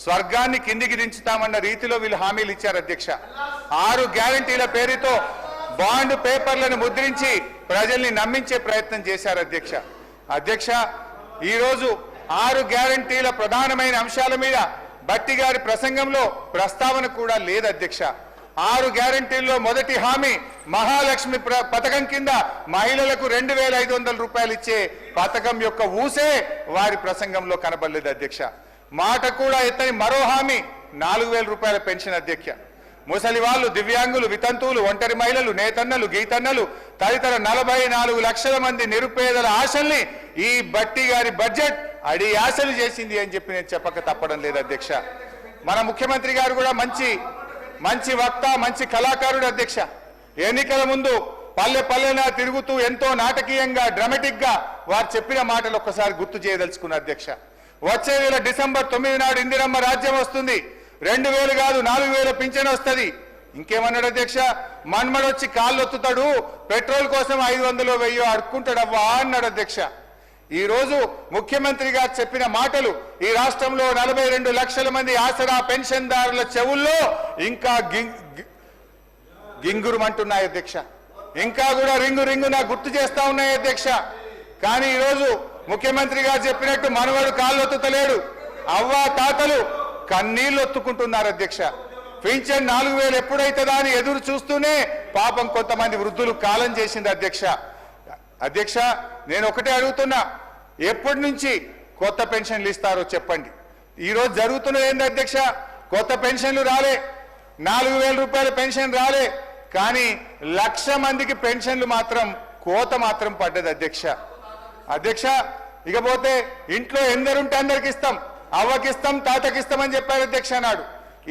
స్వర్గాన్ని కిందికి దించుతామన్న రీతిలో వీళ్ళు హామీలు ఇచ్చారు అధ్యక్ష. 6 గ్యారంటీల పేరుతో బాండ్ పేపర్లను ముద్రించి ప్రజల్ని నమ్మించే ప్రయత్నం చేశారు అధ్యక్ష. అధ్యక్ష, ఈరోజు 6 గ్యారంటీల ప్రధానమైన అంశాల మీద భట్టి గారి ప్రసంగంలో ప్రస్తావన కూడా లేదు అధ్యక్ష. 6 గ్యారంటీల్లో మొదటి హామీ మహాలక్ష్మి పథకం కింద మహిళలకు 2500 రూపాయలు ఇచ్చే పథకం యొక్క ఊసే వారి ప్రసంగంలో కనబడలేదు అధ్యక్ష. మాట కూడా ఎత్తని మరో హామీ 4000 రూపాయల పెన్షన్ అధ్యక్ష. ముసలి వాళ్ళు, దివ్యాంగులు, వితంతువులు, ఒంటరి మహిళలు, నేతన్నలు, గీతన్నలు తదితర 44 లక్షల మంది నిరుపేదల ఆశల్ని ఈ భట్టి గారి బడ్జెట్ అడి ఆశలు చేసింది అని చెప్పి నేను చెప్పక తప్పడం లేదు అధ్యక్ష. మన ముఖ్యమంత్రి గారు కూడా మంచి వక్త, మంచి కళాకారుడు అధ్యక్ష. ఎన్నికల ముందు పల్లె పల్లెన తిరుగుతూ ఎంతో నాటకీయంగా, డ్రామాటిక్ గా వారు చెప్పిన మాటలు ఒక్కసారి గుర్తు చేయదలుచుకున్న అధ్యక్ష. వచ్చే నెల డిసెంబర్ 9 నాడు ఇందిరమ్మ రాజ్యం వస్తుంది. 2000 కాదు 4000 పింఛన్ వస్తుంది. ఇంకేమన్నాడు అధ్యక్ష? మన్మడొచ్చి కాళ్ళు ఒత్తుతాడు, పెట్రోల్ కోసం 500 1000 అడుక్కుంటాడవ్వా అన్నాడు అధ్యక్ష. ఈ రోజు ముఖ్యమంత్రి గారు చెప్పిన మాటలు ఈ రాష్ట్రంలో 42 లక్షల మంది ఆసరా పెన్షన్దారుల చెవుల్లో ఇంకా గింగురుమంటున్నాయి అధ్యక్ష. ఇంకా కూడా రింగున గుర్తు చేస్తా ఉన్నాయి అధ్యక్ష. కానీ ఈరోజు ముఖ్యమంత్రి గారు చెప్పినట్టు మనవడు కాళ్ళు ఒత్తుతలేడు, అవ్వ తాతలు కన్నీళ్లు ఒత్తుకుంటున్నారు అధ్యక్ష. పింఛన్ 4000 ఎప్పుడైతుందా అని ఎదురు చూస్తూనే పాపం కొంతమంది వృద్ధులు కాలం చేసింది అధ్యక్ష. అధ్యక్ష, నేను ఒకటే అడుగుతున్నా, ఎప్పటి నుంచి కొత్త పెన్షన్లు ఇస్తారో చెప్పండి. ఈరోజు జరుగుతున్నది ఏంది అధ్యక్ష? కొత్త పెన్షన్లు రాలే, 4000 రూపాయల పెన్షన్ రాలే, కానీ 1,00,000 మందికి పెన్షన్లు మాత్రం కోత మాత్రం పడ్డది అధ్యక్ష. అధ్యక్ష, ఇకపోతే ఇంట్లో ఎందరుంటే అందరికి ఇస్తాం, అవ్వకిస్తాం, తాతకిస్తామని చెప్పారు అధ్యక్ష నాడు.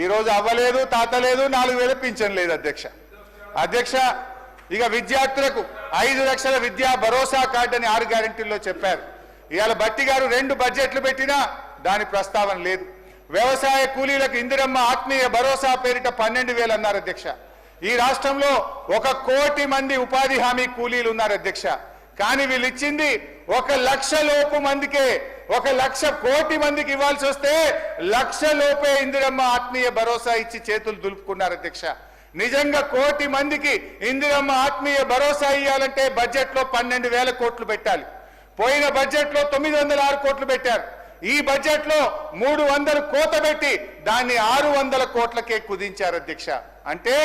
ఈరోజు అవ్వలేదు, తాత లేదు, 4000 పింఛన్ లేదు అధ్యక్ష. అధ్యక్ష, ఇక విద్యార్థులకు 5 లక్షల విద్యా భరోసా కార్డు అని 6 గ్యారెంటీల్లో చెప్పారు. ఇవాళ భట్టి గారు 2 బడ్జెట్లు పెట్టినా దాని ప్రస్తావన లేదు. వ్యవసాయ కూలీలకు ఇందిరమ్మ ఆత్మీయ భరోసా పేరిట 12,000 అన్నారు అధ్యక్ష. ఈ రాష్ట్రంలో 1 కోటి మంది ఉపాధి హామీ కూలీలు ఉన్నారు అధ్యక్ష. కానీ వీళ్ళు ఇచ్చింది 1,00,000 లోపు మందికే. 1,00,000 కోటి మందికి ఇవ్వాల్సి వస్తే 1,00,000 లోపే ఇందిరమ్మ ఆత్మీయ భరోసా ఇచ్చి చేతులు దులుపుకున్నారు అధ్యక్ష. నిజంగా 1 కోటి మందికి ఇందిరమ్మ ఆత్మీయ భరోసా ఇవ్వాలంటే బడ్జెట్ లో 12,000 కోట్లు పెట్టాలి. పోయిన బడ్జెట్ లో 906 కోట్లు పెట్టారు. ఈ బడ్జెట్ లో 300 కోత పెట్టి దాన్ని 600 కోట్లకే కుదించారు అధ్యక్ష. అంటే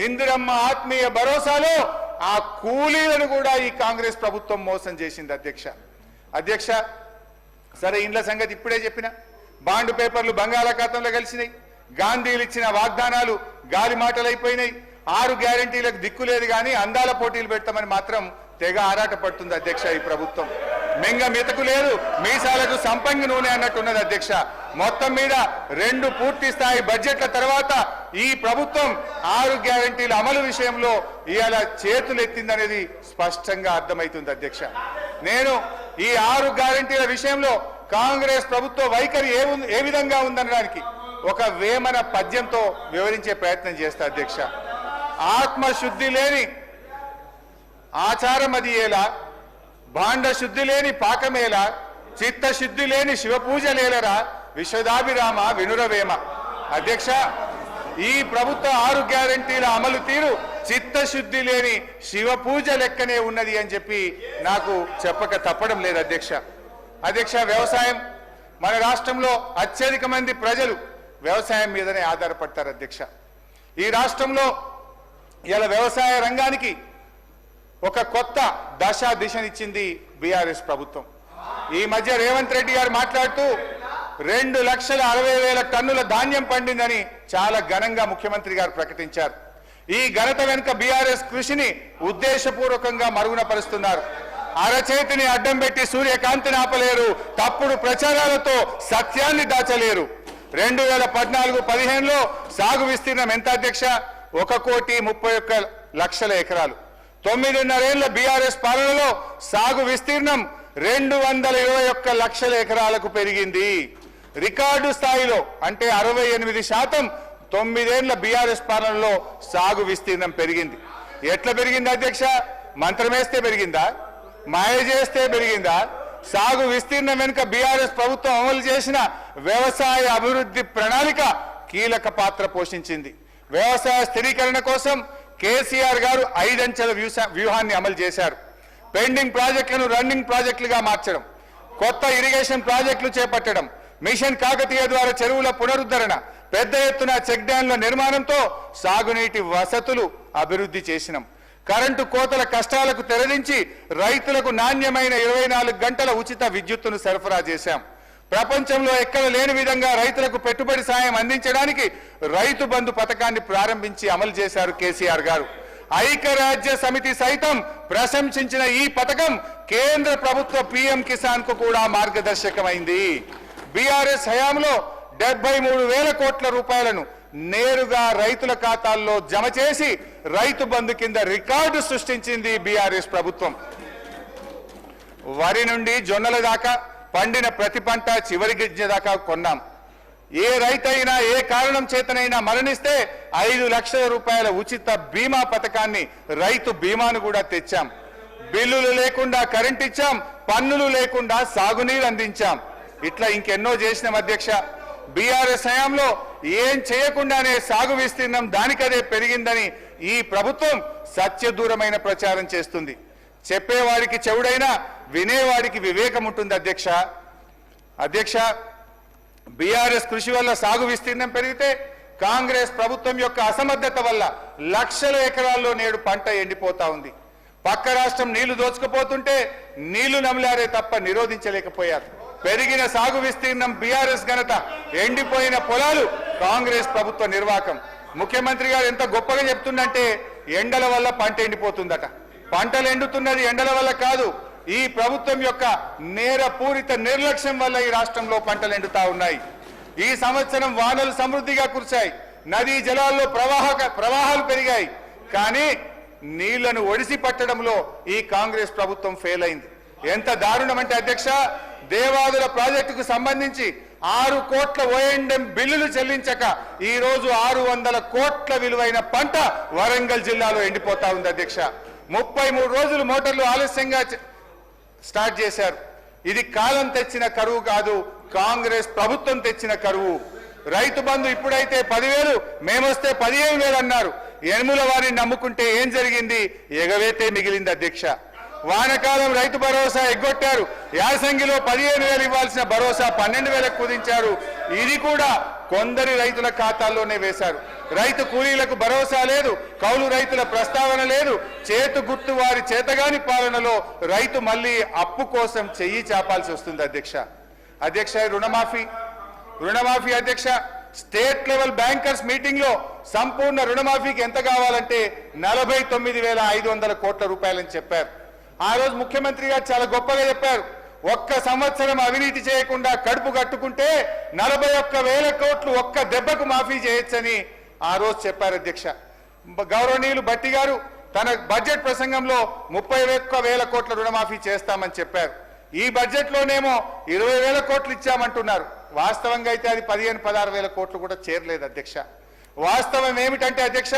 ఇందిరమ్మ ఆత్మీయ భరోసాలో ఆ కూలీలను కూడా ఈ కాంగ్రెస్ ప్రభుత్వం మోసం చేసింది అధ్యక్ష. అధ్యక్ష, సరే ఇండ్ల సంగతి ఇప్పుడే చెప్పిన, బాండ్ పేపర్లు బంగాళాఖాతంలో కలిసినాయి. గాంధీలు ఇచ్చిన వాగ్దానాలు గాలి మాటలైపోయినాయి. 6 గ్యారెంటీలకు దిక్కు లేదు కానీ అందాల పోటీలు పెడతామని మాత్రం తెగ ఆరాట పడుతుంది అధ్యక్ష. ఈ ప్రభుత్వం మెంగ మెతకు లేదు, మీసాలకు సంపంగి నూనె అన్నట్టున్నది అధ్యక్ష. మొత్తం మీద 2 పూర్తి స్థాయి బడ్జెట్ల తర్వాత ఈ ప్రభుత్వం 6 గ్యారెంటీల అమలు విషయంలో ఇవాళ చేతులు ఎత్తిందనేది స్పష్టంగా అర్థమవుతుంది అధ్యక్ష. నేను ఈ 6 గ్యారెంటీల విషయంలో కాంగ్రెస్ ప్రభుత్వ వైఖరి ఏ విధంగా ఉందనడానికి ఒక వేమన పద్యంతో వివరించే ప్రయత్నం చేస్తా అధ్యక్ష. ఆత్మశుద్ధి లేని ఆచారం అది ఎలా, భాండ శుద్ధి లేని పాకమేలా, చిత్తశుద్ధి లేని శివపూజలేలరా, విశ్వదాభిరామ వినురవేమ. అధ్యక్ష, ఈ ప్రభుత్వ 6 గ్యారెంటీల అమలు తీరు చిత్తశుద్ధి లేని శివపూజ లెక్కనే ఉన్నది అని చెప్పి నాకు చెప్పక తప్పడం లేదు అధ్యక్ష. అధ్యక్ష, వ్యవసాయం మన రాష్ట్రంలో అత్యధిక మంది ప్రజలు వ్యవసాయం మీదనే ఆధారపడతారు అధ్యక్ష. ఈ రాష్ట్రంలో ఇలా వ్యవసాయ రంగానికి ఒక కొత్త దిశనిచ్చింది బీఆర్ఎస్ ప్రభుత్వం. ఈ మధ్య రేవంత్ రెడ్డి గారు మాట్లాడుతూ 2,60,000 టన్నుల ధాన్యం పండిందని చాలా ఘనంగా ముఖ్యమంత్రి గారు ప్రకటించారు. ఈ ఘనత వెనుక బీఆర్ఎస్ కృషిని ఉద్దేశపూర్వకంగా మరుగునపరుస్తున్నారు. అరచేతిని అడ్డం పెట్టి సూర్యకాంతిని ఆపలేరు, తప్పుడు ప్రచారాలతో సత్యాన్ని దాచలేరు. 2014-15లో సాగు విస్తీర్ణం ఎంత అధ్యక్ష? 1,31,00,000 ఎకరాలు. 9.5 ఏళ్ల బీఆర్ఎస్ పాలనలో సాగు విస్తీర్ణం 221 లక్షల ఎకరాలకు పెరిగింది. రికార్డు స్థాయిలో అంటే 68% 9 ఏళ్ల బీఆర్ఎస్ పాలనలో సాగు విస్తీర్ణం పెరిగింది. ఎట్లా పెరిగింది అధ్యక్ష? మంత్రమేస్తే పెరిగిందా? మాయ చేస్తే పెరిగిందా? సాగు విస్తీర్ణం వెనుక బీఆర్ఎస్ ప్రభుత్వం అమలు చేసిన వ్యవసాయ అభివృద్ధి ప్రణాళిక కీలక పాత్ర పోషించింది. వ్యవసాయ స్థిరీకరణ కోసం కేసీఆర్ గారు 5 అంచెల వ్యూహాన్ని అమలు చేశారు. పెండింగ్ ప్రాజెక్టులను రన్నింగ్ ప్రాజెక్టులుగా మార్చడం, కొత్త ఇరిగేషన్ ప్రాజెక్టులు చేపట్టడం, మిషన్ కాకతీయ ద్వారా చెరువుల పునరుద్ధరణ, పెద్ద ఎత్తున చెక్ డ్యాంల నిర్మాణంతో సాగునీటి వసతులు అభివృద్ధి చేసినాం. కరెంటు కోతల కష్టాలకు తెరదించి రైతులకు నాణ్యమైన 24 గంటల ఉచిత విద్యుత్తును సరఫరా చేశాం. ప్రపంచంలో ఎక్కడ లేని విధంగా రైతులకు పెట్టుబడి సాయం అందించడానికి రైతు బంధు పథకాన్ని ప్రారంభించి అమలు చేశారు కేసీఆర్ గారు. ఐక్యరాజ్య సమితి సైతం ప్రశంసించిన ఈ పథకం కేంద్ర ప్రభుత్వ పీఎం కిసాన్ కు కూడా మార్గదర్శకమైంది. బీఆర్ఎస్ హయాంలో 73,000 కోట్ల రూపాయలను నేరుగా రైతుల ఖాతాల్లో జమ చేసి రైతు బంధు కింద రికార్డు సృష్టించింది బీఆర్ఎస్ ప్రభుత్వం. వరి నుండి జొన్నల దాకా పండిన ప్రతి పంట చివరి గిజ్జ దాకా కొన్నాం. ఏ రైతైనా ఏ కారణం చేతనైనా మరణిస్తే 5 లక్షల రూపాయల ఉచిత బీమా పథకాన్ని, రైతు బీమాను కూడా తెచ్చాం. బిల్లులు లేకుండా కరెంట్ ఇచ్చాం, పన్నులు లేకుండా సాగునీరు అందించాం. ఇట్లా ఇంకెన్నో చేసినాం అధ్యక్ష. బీఆర్ఎస్ హయాంలో ఏం చేయకుండానే సాగు విస్తీర్ణం దానికదే పెరిగిందని ఈ ప్రభుత్వం సత్యదూరమైన ప్రచారం చేస్తుంది. చెప్పేవాడికి చెవుడైనా వినేవాడికి వివేకం ఉంటుంది అధ్యక్ష. బీఆర్ఎస్ కృషి వల్ల సాగు విస్తీర్ణం పెరిగితే కాంగ్రెస్ ప్రభుత్వం యొక్క అసమర్థత వల్ల లక్షల ఎకరాల్లో నేడు పంట ఎండిపోతా ఉంది. పక్క రాష్ట్రం నీళ్లు దోచుకుపోతుంటే నీళ్లు నమిలారే తప్ప నిరోధించలేకపోయారు. పెరిగిన సాగు విస్తీర్ణం బీఆర్ఎస్ ఘనత, ఎండిపోయిన పొలాలు కాంగ్రెస్ ప్రభుత్వ నిర్వాకం. ముఖ్యమంత్రి గారు ఎంత గొప్పగా చెప్తుందంటే ఎండల వల్ల పంట ఎండిపోతుందట. పంటలు ఎండుతున్నది ఎండల వల్ల కాదు, ఈ ప్రభుత్వం యొక్క నేరపూరిత నిర్లక్ష్యం వల్ల ఈ రాష్ట్రంలో పంటలు ఎండుతా ఉన్నాయి. ఈ సంవత్సరం వానలు సమృద్ధిగా కురిశాయి, నదీ జలాల్లో ప్రవాహాలు పెరిగాయి. కానీ నీళ్లను ఒడిసి పట్టడంలో ఈ కాంగ్రెస్ ప్రభుత్వం ఫెయిల్ అయింది. ఎంత దారుణం అంటే అధ్యక్ష, దేవాదుల ప్రాజెక్టుకు సంబంధించి 6 కోట్ల ఓఎండ్ఎం బిల్లులు చెల్లించక ఈ రోజు 600 కోట్ల విలువైన పంట వరంగల్ జిల్లాలో ఎండిపోతా ఉంది అధ్యక్ష. 33 రోజులు మోటార్లు ఆలస్యంగా స్టార్ట్ చేశారు. ఇది కాలం తెచ్చిన కరువు కాదు, కాంగ్రెస్ ప్రభుత్వం తెచ్చిన కరువు. రైతు బంధు ఇప్పుడైతే 10,000, మేమొస్తే 15,000 అన్నారు. ఎనుముల వారిని నమ్ముకుంటే ఏం జరిగింది? ఎగవేతే మిగిలింది అధ్యక్ష. వానకాలం రైతు భరోసా ఎగ్గొట్టారు. యాసంగిలో 15,000 ఇవ్వాల్సిన భరోసా 12,000 కుదించారు. ఇది కూడా కొందరి రైతుల ఖాతాల్లోనే వేశారు. రైతు కూలీలకు భరోసా లేదు, కౌలు రైతుల ప్రస్తావన లేదు. చేతు గుర్తు వారి చేతగాని పాలనలో రైతు మళ్ళీ అప్పు కోసం చెయ్యి చాపాల్సి వస్తుంది అధ్యక్ష. రుణమాఫీ అధ్యక్ష, స్టేట్ లెవెల్ బ్యాంకర్స్ మీటింగ్ లో సంపూర్ణ రుణమాఫీకి ఎంత కావాలంటే 49,500 కోట్ల రూపాయలని చెప్పారు. ఆ రోజు ముఖ్యమంత్రి గారు చాలా గొప్పగా చెప్పారు. 1 సంవత్సరం అవినీతి చేయకుండా కడుపు కట్టుకుంటే 41,000 కోట్లు ఒక్క దెబ్బకు మాఫీ చేయొచ్చని ఆ రోజు చెప్పారు అధ్యక్ష. గౌరవనీయులు భట్టి గారు తన బడ్జెట్ ప్రసంగంలో 31,000 కోట్ల రుణమాఫీ చేస్తామని చెప్పారు. ఈ బడ్జెట్ లోనేమో 20,000 కోట్లు ఇచ్చామంటున్నారు. వాస్తవంగా అయితే అది 15,000-16,000 కోట్లు కూడా చేరలేదు అధ్యక్ష. వాస్తవం ఏమిటంటే అధ్యక్ష,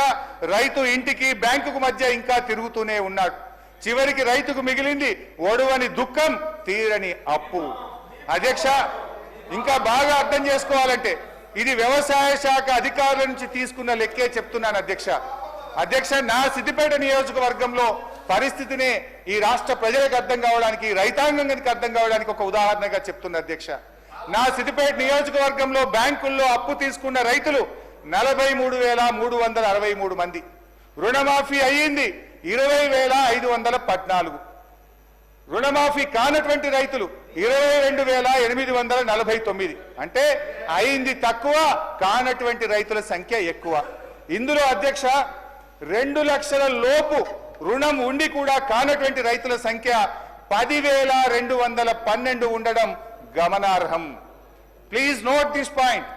రైతు ఇంటికి బ్యాంకుకు మధ్య ఇంకా తిరుగుతూనే ఉన్నాడు. చివరికి రైతుకు మిగిలింది ఒడువని దుఃఖం, తీరని అప్పు. అధ్యక్ష, ఇంకా బాగా అర్థం చేసుకోవాలంటే ఇది వ్యవసాయ శాఖ అధికారుల నుంచి తీసుకున్న లెక్కే చెప్తున్నాను అధ్యక్ష. నా సిద్దిపేట నియోజకవర్గంలో పరిస్థితిని ఈ రాష్ట్ర ప్రజలకు అర్థం కావడానికి, రైతాంగానికి అర్థం కావడానికి ఒక ఉదాహరణగా చెప్తున్నా అధ్యక్ష. నా సిద్దిపేట నియోజకవర్గంలో బ్యాంకుల్లో అప్పు తీసుకున్న రైతులు 43,363 మంది. రుణమాఫీ అయ్యింది 20,514. రుణమాఫీ కానటువంటి రైతులు 22,849. అంటే అయింది తక్కువ, కానటువంటి రైతుల సంఖ్య ఎక్కువ. ఇందులో అధ్యక్ష 2 లక్షల లోపు రుణం ఉండి కూడా కానటువంటి రైతుల సంఖ్య 10,212 ఉండడం గమనార్హం. Please note this point.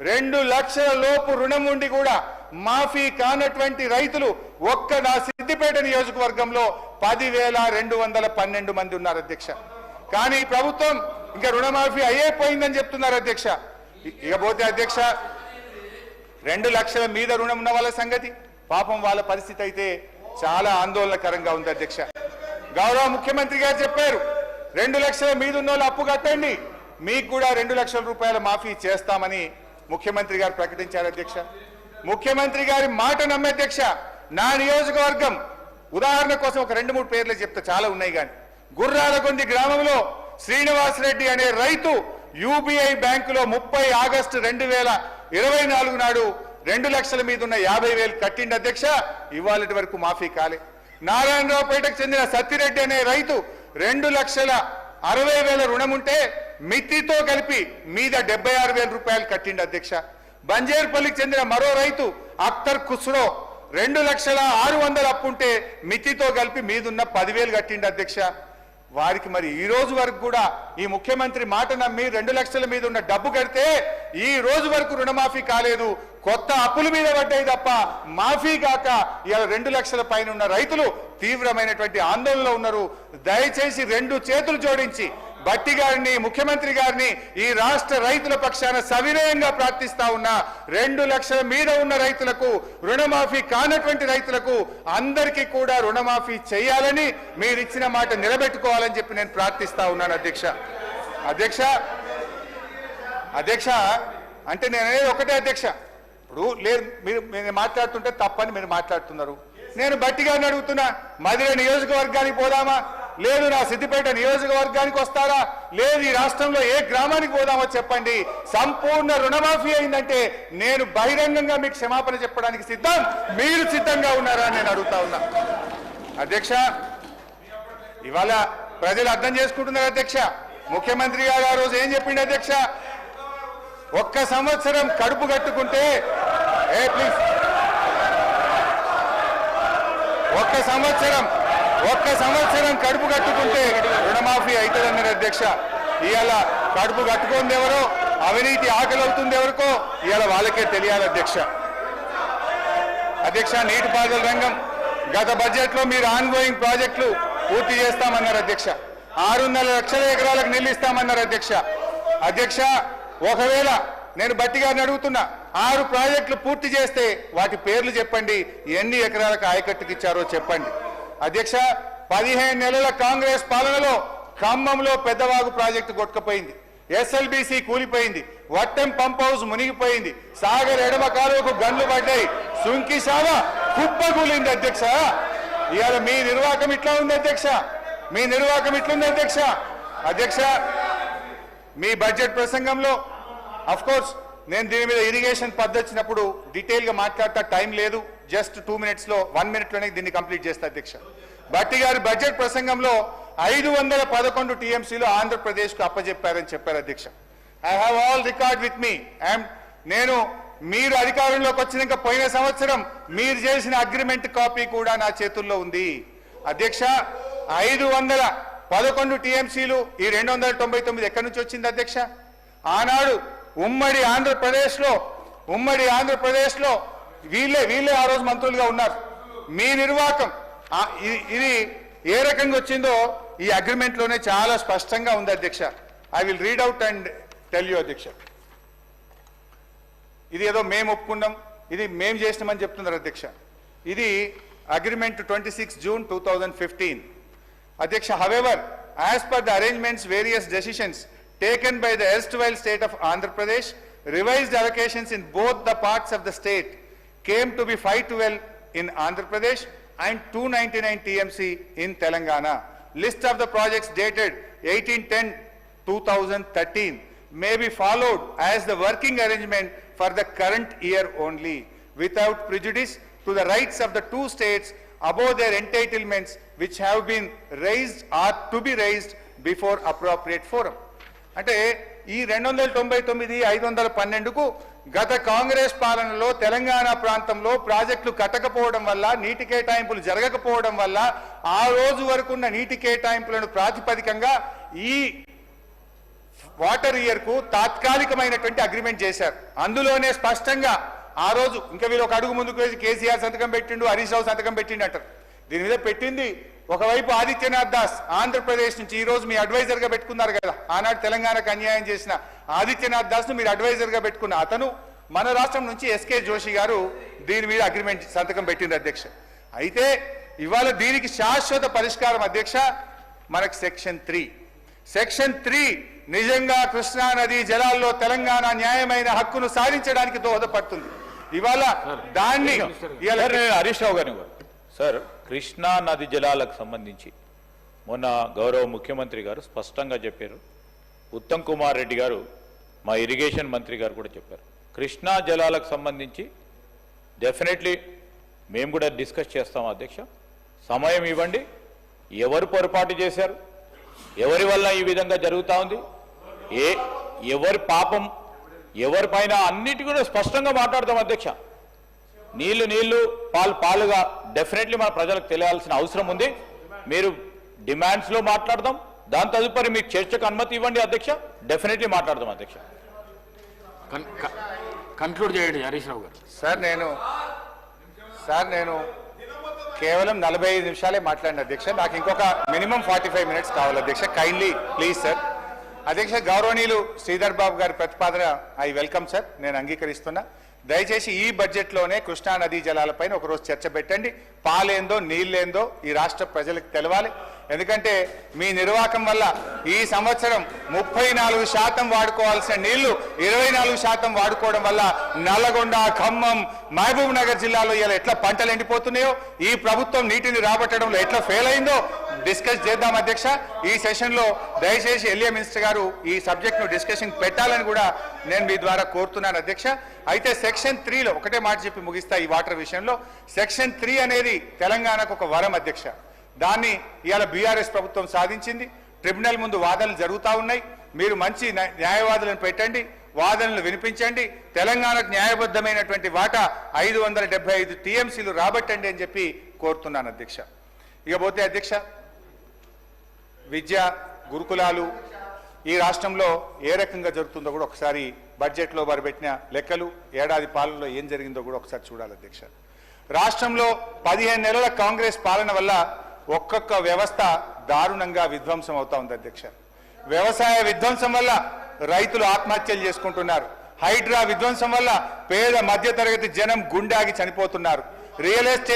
2 లక్షల లోపు రుణం ఉండి కూడా మాఫీ కానటువంటి రైతులు ఒక్క నా సిద్దిపేట నియోజకవర్గంలో 10,212 మంది ఉన్నారు అధ్యక్ష. కానీ ప్రభుత్వం ఇంకా రుణమాఫీ అయిపోయిందని చెప్తున్నారు అధ్యక్ష. ఇకపోతే అధ్యక్ష 2 లక్షల మీద రుణం ఉన్న వాళ్ళ సంగతి, పాపం వాళ్ళ పరిస్థితి అయితే చాలా ఆందోళనకరంగా ఉంది అధ్యక్ష. గౌరవ ముఖ్యమంత్రి గారు చెప్పారు 2 లక్షల మీద ఉన్న వాళ్ళు అప్పు కట్టండి, మీకు కూడా 2 లక్షల రూపాయల మాఫీ చేస్తామని ముఖ్యమంత్రి గారు ప్రకటించారు అధ్యక్ష. ముఖ్యమంత్రి గారి మాట నమ్మే అధ్యక్ష. నా నియోజకవర్గం ఉదాహరణ కోసం ఒక 2-3 పేర్లు చెప్తే చాలా ఉన్నాయి. కానీ గుర్రాలగొంది గ్రామంలో శ్రీనివాస్ రెడ్డి అనే రైతు యూబీఐ బ్యాంకులో 30 ఆగస్టు 2024 నాడు 2 లక్షల మీద ఉన్న 50,000 కట్టిండి అధ్యక్ష. ఇవాళటి వరకు మాఫీ కాలే. నారాయణరావుపేటకు చెందిన సత్తిరెడ్డి అనే రైతు 2,60,000 రుణం ఉంటే మితితో కలిపి మీద 76,000 రూపాయలు కట్టిండి అధ్యక్ష. బంజేర్పల్లికి చెందిన మరో రైతు అఖ్తర్ ఖుస్రో 2,06,000 అప్పుంటే మితితో కలిపి మీదున్న 10,000 కట్టిండి అధ్యక్ష. వారికి మరి ఈ రోజు వరకు కూడా ఈ ముఖ్యమంత్రి మాట నమ్మి 2 లక్షల మీద ఉన్న డబ్బు కడితే ఈ రోజు వరకు రుణమాఫీ కాలేదు. కొత్త అప్పుల మీద పడ్డాయి తప్ప మాఫీ కాక ఇలా 2 లక్షల పైన ఉన్న రైతులు తీవ్రమైనటువంటి ఆందోళనలో ఉన్నారు. దయచేసి 2 చేతులు జోడించి భట్టి గారిని, ముఖ్యమంత్రి గారిని ఈ రాష్ట్ర రైతుల పక్షాన సవినయంగా ప్రార్థిస్తా ఉన్నా. 2 లక్షల మీద ఉన్న రైతులకు, రుణమాఫీ కానటువంటి రైతులకు అందరికీ కూడా రుణమాఫీ చేయాలని, మీరు ఇచ్చిన మాట నిలబెట్టుకోవాలని చెప్పి నేను ప్రార్థిస్తా ఉన్నాను అధ్యక్ష. అధ్యక్ష అంటే నేను అనేది ఒకటే అధ్యక్ష. ఇప్పుడు లేదు, మీరు మాట్లాడుతుంటే తప్పని మీరు మాట్లాడుతున్నారు. నేను భట్టి గారిని అడుగుతున్నా, మధుర నియోజకవర్గానికి పోదామా, లేదు నా సిద్దిపేట నియోజకవర్గానికి వస్తారా, లేదు ఈ రాష్ట్రంలో ఏ గ్రామానికి పోదామో చెప్పండి. సంపూర్ణ రుణమాఫీ అయిందంటే నేను బహిరంగంగా మీకు క్షమాపణ చెప్పడానికి సిద్ధం. మీరు సిద్ధంగా ఉన్నారా అని నేను అడుగుతా ఉన్నా అధ్యక్ష. ఇవాళ ప్రజలు అర్థం చేసుకుంటున్నారు అధ్యక్ష. ముఖ్యమంత్రి గారు ఆ రోజు ఏం చెప్పిండు అధ్యక్ష? 1 సంవత్సరం కడుపు కట్టుకుంటే ప్లీజ్ 1 సంవత్సరం కడుపు కట్టుకుంటే రుణమాఫీ అవుతుందన్నారు అధ్యక్ష. ఇవాళ కడుపు కట్టుకుంది ఎవరో, అవినీతి ఆకలి అవుతుంది ఎవరికో ఇవాళ వాళ్ళకే తెలియాలి అధ్యక్ష. నీటిపారుదల రంగం గత బడ్జెట్ లో మీరు ఆన్గోయింగ్ ప్రాజెక్టులు పూర్తి చేస్తామన్నారు అధ్యక్ష. 6.5 లక్షల ఎకరాలకు నీళ్లు ఇస్తామన్నారు అధ్యక్ష. ఒకవేళ నేను భట్టి గారిని అడుగుతున్నా, 6 ప్రాజెక్టులు పూర్తి చేస్తే వాటి పేర్లు చెప్పండి, ఎన్ని ఎకరాలకు ఆయకట్టుకి ఇచ్చారో చెప్పండి అధ్యక్ష. 15 నెలల కాంగ్రెస్ పాలనలో ఖమ్మంలో పెద్దవాగు ప్రాజెక్టు కొట్టుకుపోయింది, ఎస్ఎల్బీసీ కూలిపోయింది, వట్టెం పంప్ హౌస్ మునిగిపోయింది, సాగర్ ఎడమ కాలువకు గన్లు పడ్డాయి, సుంకిశాల కుప్పకూలింది అధ్యక్ష. ఇవాళ మీ నిర్వాహకం ఇట్లా ఉంది అధ్యక్ష. మీ బడ్జెట్ ప్రసంగంలో అఫ్ కోర్స్ నేను దీని మీద ఇరిగేషన్ పద్ధతి వచ్చినప్పుడు డీటెయిల్ గా మాట్లాడతా, టైం లేదు. జస్ట్ 2 minutes లో 1 minute లోనే దీన్ని కంప్లీట్ చేస్తా అధ్యక్ష. భట్టి గారి బడ్జెట్ ప్రసంగంలో 511 టీఎంసీలు ఆంధ్రప్రదేశ్ కు అప్పజెప్పారని చెప్పారు అధ్యక్ష. I have all record with me. నేను మీరు అధికారంలోకి వచ్చినాక పోయిన సంవత్సరం మీరు చేసిన అగ్రిమెంట్ కాపీ కూడా నా చేతుల్లో ఉంది అధ్యక్ష. 511 టీఎంసీలు ఈ 299 ఎక్కడి నుంచి వచ్చింది అధ్యక్ష? ఆనాడు ఉమ్మడి ఆంధ్రప్రదేశ్ లో వీళ్ళే ఆ రోజు మంత్రులుగా ఉన్నారు. మీ నిర్వాహకం ఇది ఏ రకంగా వచ్చిందో ఈ అగ్రిమెంట్ లోనే చాలా స్పష్టంగా ఉంది అధ్యక్ష. I will read out and tell you అధ్యక్ష. ఇది ఏదో మేము ఒప్పుకున్నాం, ఇది మేము చేసినామని చెప్తున్నారు అధ్యక్ష. ఇది అగ్రిమెంట్ 26 June 2015 అధ్యక్ష. However, as per the arrangements, various decisions taken by the erstwhile state of Andhra Pradesh, revised allocations in both the parts of the state came to be 512 in Andhra Pradesh and 299 TMC in Telangana. List of the projects dated 18/10/2013 may be followed as the working arrangement for the current year only, without prejudice to the rights of the 2 states above their entitlements which have been raised or to be raised before appropriate forum. అంటే ఈ 299 512కు గత కాంగ్రెస్ పాలనలో తెలంగాణ ప్రాంతంలో ప్రాజెక్టులు కట్టకపోవడం వల్ల, నీటి కేటాయింపులు జరగకపోవడం వల్ల ఆ రోజు వరకు ఉన్న నీటి కేటాయింపులను ప్రాతిపదికంగా ఈ వాటర్ ఇయర్ కు తాత్కాలికమైనటువంటి అగ్రిమెంట్ చేశారు. అందులోనే స్పష్టంగా ఆ రోజు ఇంకా వీళ్ళు ఒక అడుగు ముందుకు వేసి కేసీఆర్ సంతకం పెట్టిండు, హరీష్ రావు సంతకం పెట్టిండు అంటారు. దీని మీద పెట్టింది ఒకవైపు ఆదిత్యనాథ్ దాస్ ఆంధ్రప్రదేశ్ నుంచి, ఈ రోజు మీ అడ్వైజర్ గా పెట్టుకున్నారు కదా, ఆనాడు తెలంగాణకు అన్యాయం చేసిన ఆదిత్యనాథ్ దాస్ ను మీరు అడ్వైజర్ గా పెట్టుకున్న అతను మన రాష్ట్రం నుంచి ఎస్కే జోషి గారు దీని మీద అగ్రిమెంట్ సంతకం పెట్టింది అధ్యక్ష. అయితే ఇవాళ దీనికి శాశ్వత పరిష్కారం అధ్యక్ష మనకు సెక్షన్ 3. సెక్షన్ 3 నిజంగా కృష్ణా నదీ జలాల్లో తెలంగాణ న్యాయమైన హక్కును సాధించడానికి దోహదపడుతుంది. ఇవాళ దాన్ని హరీష్ రావు గారిని సార్, కృష్ణా నది జలాలకు సంబంధించి మొన్న గౌరవ ముఖ్యమంత్రి గారు స్పష్టంగా చెప్పారు. ఉత్తమ్ కుమార్ రెడ్డి గారు, మా ఇరిగేషన్ మంత్రి గారు కూడా చెప్పారు. కృష్ణా జలాలకు సంబంధించి డెఫినెట్లీ మేము కూడా డిస్కస్ చేస్తాం అధ్యక్ష. సమయం ఇవ్వండి. ఎవరు పొరపాటు చేశారు, ఎవరి వల్ల ఈ విధంగా జరుగుతూ ఉంది, ఎవరి పాపం ఎవరిపైన, అన్నిటి కూడా స్పష్టంగా మాట్లాడతాం అధ్యక్ష. నీళ్లు పాలుగా డెఫినెట్లీ మన ప్రజలకు తెలియాల్సిన అవసరం ఉంది. మీరు డిమాండ్స్లో మాట్లాడదాం. దాని తదుపరి మీకు చర్చకు అనుమతి ఇవ్వండి అధ్యక్ష. డెఫినెట్లీ మాట్లాడదాం అధ్యక్ష. కన్క్లూడ్ చేయండి హరీష్ రావు గారు. సార్ నేను కేవలం 45 నిమిషాలే మాట్లాడిన అధ్యక్ష. నాకు ఇంకొక మినిమం 45 మినిట్స్ కావాలి అధ్యక్ష. Kindly please sir. అధ్యక్ష, గౌరవనీయులు శ్రీధర్ బాబు గారి ప్రతిపాదన ఐ వెల్కమ్ సార్, నేను అంగీకరిస్తున్నా. దయచేసి ఈ బడ్జెట్లోనే కృష్ణా నదీ జలాలపైన ఒకరోజు చర్చ పెట్టండి. పాలేందో నీళ్ళేందో ఈ రాష్ట్ర ప్రజలకు తెలవాలి. ఎందుకంటే మీ నిర్వాహకం వల్ల ఈ సంవత్సరం 34% వాడుకోవాల్సిన నీళ్లు 24% వాడుకోవడం వల్ల నల్లగొండ, ఖమ్మం, మహబూబ్ నగర్ జిల్లాలో ఇలా ఎట్లా పంటలు ఎండిపోతున్నాయో, ఈ ప్రభుత్వం నీటిని రాబట్టడంలో ఎట్లా ఫెయిల్ అయిందో డిస్కస్ చేద్దాం అధ్యక్ష. ఈ సెషన్లో దయచేసి ఎల్ఏ మినిస్టర్ గారు ఈ సబ్జెక్ట్ను డిస్కషన్ పెట్టాలని కూడా నేను మీ ద్వారా కోరుతున్నాను అధ్యక్ష. అయితే సెక్షన్ 3లో ఒకటే మాట చెప్పి ముగిస్తా. ఈ వాటర్ విషయంలో సెక్షన్ 3 అనేది తెలంగాణకు ఒక వరం అధ్యక్ష. దాన్ని ఇవాళ బీఆర్ఎస్ ప్రభుత్వం సాధించింది. ట్రిబ్యునల్ ముందు వాదనలు జరుగుతూ ఉన్నాయి. మీరు మంచి న్యాయవాదులను పెట్టండి, వాదనలు వినిపించండి. తెలంగాణకు న్యాయబద్ధమైనటువంటి వాటా 575 టీఎంసీలు రాబట్టండి అని చెప్పి కోరుతున్నాను అధ్యక్ష. ఇకపోతే అధ్యక్ష, విద్య, గురుకులాలు ఈ రాష్ట్రంలో ఏ రకంగా జరుగుతుందో కూడా ఒకసారి బడ్జెట్లో వారు పెట్టిన లెక్కలు, ఏడాది పాలనలో ఏం జరిగిందో కూడా ఒకసారి చూడాలి అధ్యక్ష. రాష్ట్రంలో 15 నెలల కాంగ్రెస్ పాలన వల్ల ఒక్కొక్క వ్యవస్థ దారుణంగా విధ్వంసం అవుతా ఉంది అధ్యక్ష. వ్యవసాయ విధ్వంసం వల్ల రైతులు ఆత్మహత్యలు చేసుకుంటున్నారు. హైడ్రా విధ్వంసం వల్ల పేద మధ్యతరగతి జనం గుండాగి చనిపోతున్నారు. Real estate